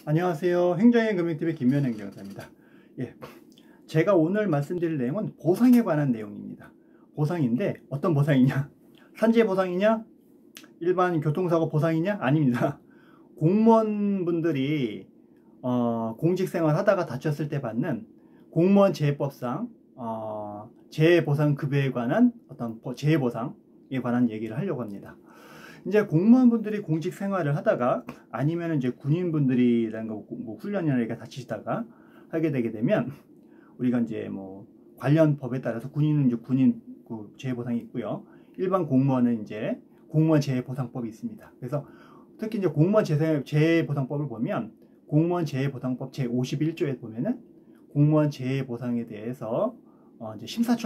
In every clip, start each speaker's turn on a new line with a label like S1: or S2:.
S1: 안녕하세요. 행정의 금융TV 김면행정사입니다. 예, 제가 오늘 말씀드릴 내용은 보상에 관한 내용입니다. 보상인데 어떤 보상이냐? 산재 보상이냐? 일반 교통사고 보상이냐? 아닙니다. 공무원분들이 공직생활 하다가 다쳤을 때 받는 공무원 재해법상 재해보상급여에 관한 어떤 재해보상에 관한 얘기를 하려고 합니다. 이제 공무원분들이 공직 생활을 하다가 아니면 이제 군인분들이라는 뭐 훈련이나 이렇게 다치시다가 하게 되게 되면 우리가 이제 뭐 관련 법에 따라서 군인은 이제 군인 그 재해보상이 있고요. 일반 공무원은 이제 공무원 재해보상법이 있습니다. 그래서 특히 이제 공무원 재해보상법을 보면 공무원 재해보상법 제51조에 보면은 공무원 재해보상에 대해서 이제 심사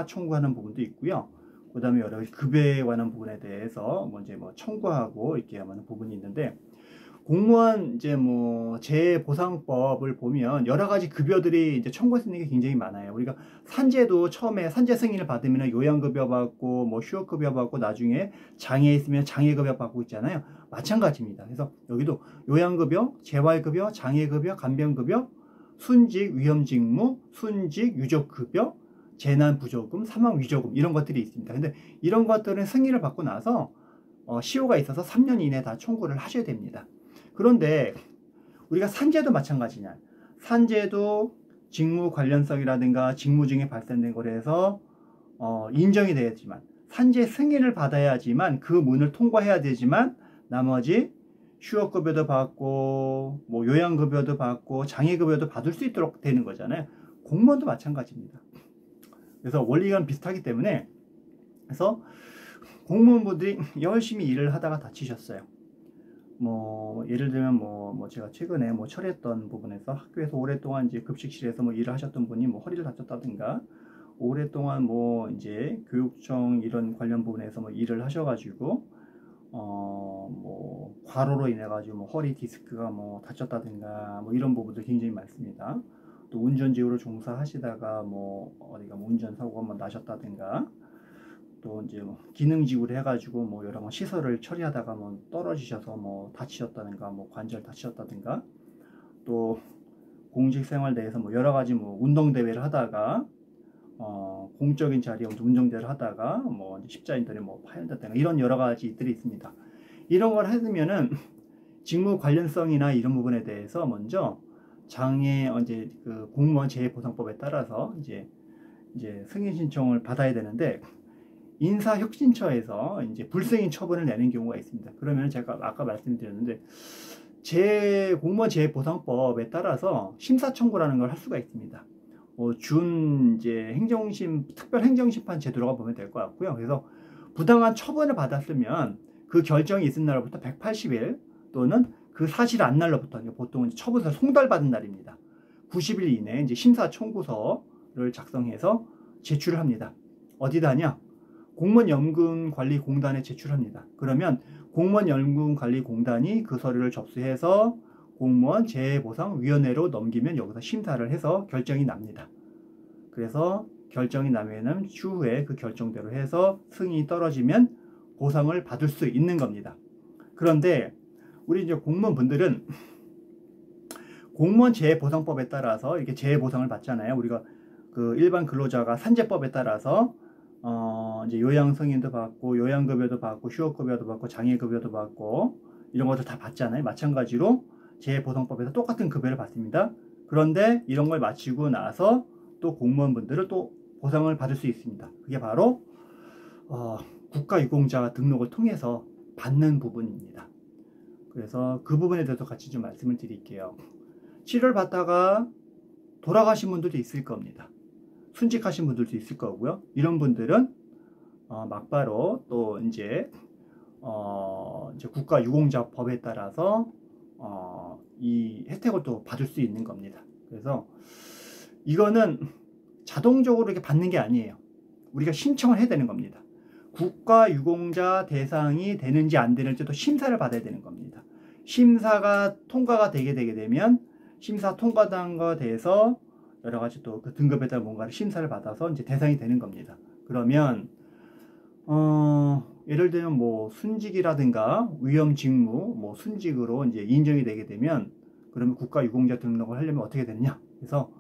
S1: 청구하는 부분도 있고요. 그 다음에 여러 가지 급여에 관한 부분에 대해서 이제 청구하고 이렇게 하는 부분이 있는데, 공무원 이제 재보상법을 보면 여러 가지 급여들이 이제 청구할 수 있는 게 굉장히 많아요. 우리가 산재도 처음에 산재 승인을 받으면 요양급여 받고 휴업급여 받고 나중에 장애 있으면 장애급여 받고 있잖아요. 마찬가지입니다. 그래서 여기도 요양급여, 재활급여, 장애급여, 간병급여, 순직 위험직무, 순직 유족급여, 재난부조금, 사망위조금 이런 것들이 있습니다. 근데 이런 것들은 승인을 받고 나서 시효가 있어서 3년 이내에 다 청구를 하셔야 됩니다. 그런데 우리가 산재도 마찬가지냐, 산재도 직무 관련성이라든가 직무 중에 발생된 거로 해서 인정이 되었지만 산재 승인을 받아야지만 그 문을 통과해야 되지만 나머지 휴업급여도 받고 요양급여도 받고 장애급여도 받을 수 있도록 되는 거잖아요. 공무원도 마찬가지입니다. 그래서 원리가 비슷하기 때문에, 그래서 공무원분들이 열심히 일을 하다가 다치셨어요. 예를 들면 제가 최근에 처리했던 부분에서 학교에서 오랫동안 이제 급식실에서 일을 하셨던 분이 허리를 다쳤다든가, 오랫동안 이제 교육청 이런 관련 부분에서 일을 하셔가지고 과로로 인해 가지고 허리 디스크가 다쳤다든가 이런 부분도 굉장히 많습니다. 또 운전직으로 종사하시다가 어디가 운전사고가 한번 나셨다든가, 또 이제 기능직으로 해가지고 여러 시설을 처리하다가 떨어지셔서 다치셨다든가, 관절 다치셨다든가, 또 공직생활 내에서 여러 가지 운동대회를 하다가 공적인 자리에 운동대회를 하다가 십자인들이 파열됐다든가 이런 여러 가지들이 있습니다. 이런 걸 해두면은 직무 관련성이나 이런 부분에 대해서 먼저 그 공무원 재해보상법에 따라서 이제 승인 신청을 받아야 되는데, 인사혁신처에서 이제 불승인 처분을 내는 경우가 있습니다. 그러면 제가 아까 말씀드렸는데 공무원 재해보상법에 따라서 심사 청구라는 걸 할 수가 있습니다. 이제 특별행정심판 제도라고 보면 될 것 같고요. 그래서 부당한 처분을 받았으면 그 결정이 있은 날로부터 180일 또는 그 사실 안 날로부터, 보통 처분서 송달받은 날입니다. 90일 이내에 이제 심사 청구서를 작성해서 제출을 합니다. 어디다 하냐? 공무원연금관리공단에 제출합니다. 그러면 공무원연금관리공단이 그 서류를 접수해서 공무원 재해보상위원회로 넘기면 여기서 심사를 해서 결정이 납니다. 그래서 결정이 나면은 추후에 그 결정대로 해서 승인이 떨어지면 보상을 받을 수 있는 겁니다. 그런데 우리 이제 공무원분들은 공무원 재해보상법에 따라서 이렇게 재해보상을 받잖아요. 우리가 그 일반 근로자가 산재법에 따라서 이제 요양 승인도 받고 요양급여도 받고 휴업급여도 받고 장애급여도 받고 이런 것들 다 받잖아요. 마찬가지로 재해보상법에서 똑같은 급여를 받습니다. 그런데 이런 걸 마치고 나서 또 공무원분들은 또 보상을 받을 수 있습니다. 그게 바로 국가유공자 등록을 통해서 받는 부분입니다. 그래서 그 부분에 대해서 같이 좀 말씀을 드릴게요. 치료를 받다가 돌아가신 분들도 있을 겁니다. 순직하신 분들도 있을 거고요. 이런 분들은 막바로 또 이제 국가유공자법에 따라서 이 혜택을 또 받을 수 있는 겁니다. 그래서 이거는 자동적으로 이렇게 받는 게 아니에요. 우리가 신청을 해야 되는 겁니다. 국가유공자 대상이 되는지 안 되는지 또 심사를 받아야 되는 겁니다. 심사가 통과가 되게 되면 심사 통과된 거에 대해서 여러 가지 또 그 등급에 따라 뭔가를 심사를 받아서 이제 대상이 되는 겁니다. 그러면 예를 들면 뭐 순직이라든가 위험 직무, 뭐 순직으로 이제 인정이 되게 되면 그러면 국가유공자 등록을 하려면 어떻게 되느냐? 그래서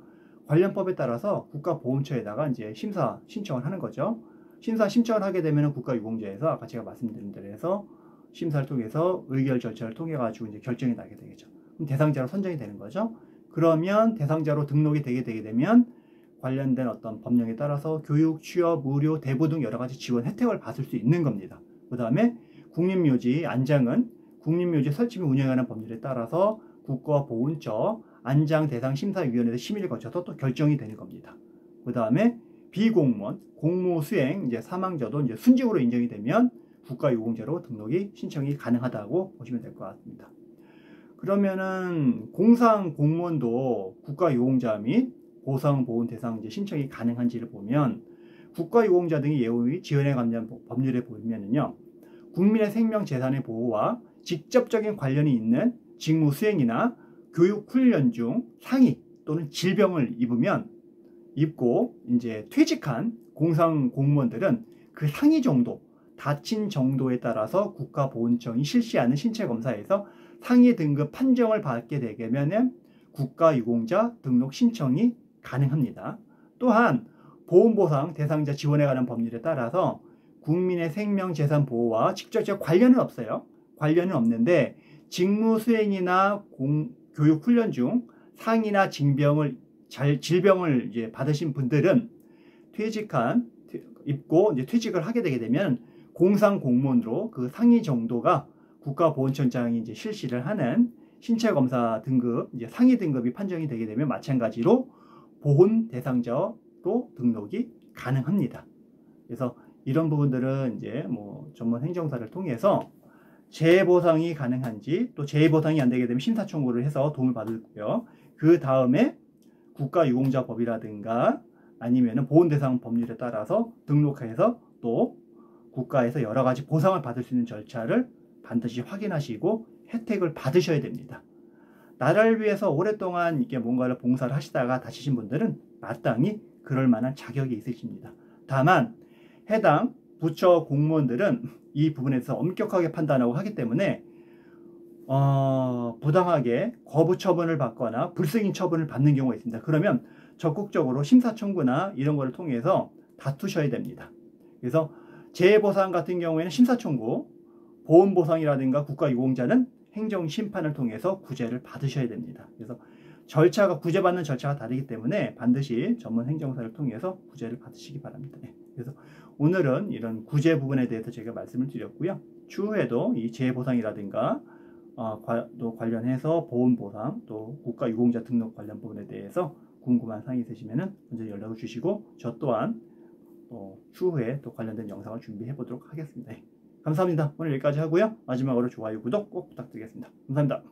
S1: 관련법에 따라서 국가보훈처에다가 이제 심사 신청을 하는 거죠. 심사 신청을 하게 되면 국가유공자에서 아까 제가 말씀드린 대로 해서 심사를 통해서 의결 절차를 통해 가지고 이제 결정이 나게 되겠죠. 그럼 대상자로 선정이 되는 거죠. 그러면 대상자로 등록이 되게 되면 관련된 어떤 법령에 따라서 교육, 취업, 의료, 대부 등 여러 가지 지원 혜택을 받을 수 있는 겁니다. 그 다음에 국립묘지 안장은 국립묘지 설치 및 운영하는 법률에 따라서 국가보훈처 안장대상심사위원회에서 심의를 거쳐서 또 결정이 되는 겁니다. 그 다음에 비공무원, 공무수행, 이제 사망자도 이제 순직으로 인정이 되면 국가유공자로 등록이 신청이 가능하다고 보시면 될 것 같습니다. 그러면은 공상 공무원도 국가유공자 및 보상보훈 대상 이제 신청이 가능한지를 보면 국가유공자 등의 예우의 지원에 관련 법률에 보면은요, 국민의 생명 재산의 보호와 직접적인 관련이 있는 직무 수행이나 교육 훈련 중 상해 또는 질병을 입고 이제 퇴직한 공상 공무원들은 그 상해 정도, 다친 정도에 따라서 국가보훈청이 실시하는 신체 검사에서 상해 등급 판정을 받게 되면 국가유공자 등록 신청이 가능합니다. 또한 보훈보상 대상자 지원에 관한 법률에 따라서 국민의 생명 재산 보호와 직접적 관련은 없어요. 관련은 없는데 직무 수행이나 교육 훈련 중 상해나 질병을 이제 받으신 분들은 입고 이제 퇴직을 하게 되게 되면 공상 공무원으로 그 상해 정도가 국가보훈청장이 이제 실시를 하는 신체 검사 등급, 이제 상해 등급이 판정이 되게 되면 마찬가지로 보훈 대상자로 등록이 가능합니다. 그래서 이런 부분들은 이제 뭐 전문 행정사를 통해서 재보상이 가능한지, 또 재보상이 안 되게 되면 심사 청구를 해서 도움을 받고요. 그 다음에 국가유공자법이라든가 아니면은 보훈대상 법률에 따라서 등록해서 또 국가에서 여러 가지 보상을 받을 수 있는 절차를 반드시 확인하시고 혜택을 받으셔야 됩니다. 나라를 위해서 오랫동안 이렇게 뭔가를 봉사를 하시다가 다치신 분들은 마땅히 그럴 만한 자격이 있으십니다. 다만 해당 부처 공무원들은 이 부분에서 엄격하게 판단하고 하기 때문에 부당하게 거부 처분을 받거나 불승인 처분을 받는 경우가 있습니다. 그러면 적극적으로 심사 청구나 이런 거를 통해서 다투셔야 됩니다. 그래서 재보상 같은 경우에는 심사 청구, 보훈보상이라든가 국가유공자는 행정심판을 통해서 구제를 받으셔야 됩니다. 그래서 구제받는 절차가 다르기 때문에 반드시 전문 행정사를 통해서 구제를 받으시기 바랍니다. 그래서 오늘은 이런 구제 부분에 대해서 제가 말씀을 드렸고요. 추후에도 이 재보상이라든가 또 관련해서 보훈보상, 또 국가유공자 등록 관련 부분에 대해서 궁금한 사항이 있으시면 언제 연락을 주시고 저 또한 추후에 또 관련된 영상을 준비해 보도록 하겠습니다. 감사합니다. 오늘 여기까지 하고요. 마지막으로 좋아요, 구독 꼭 부탁드리겠습니다. 감사합니다.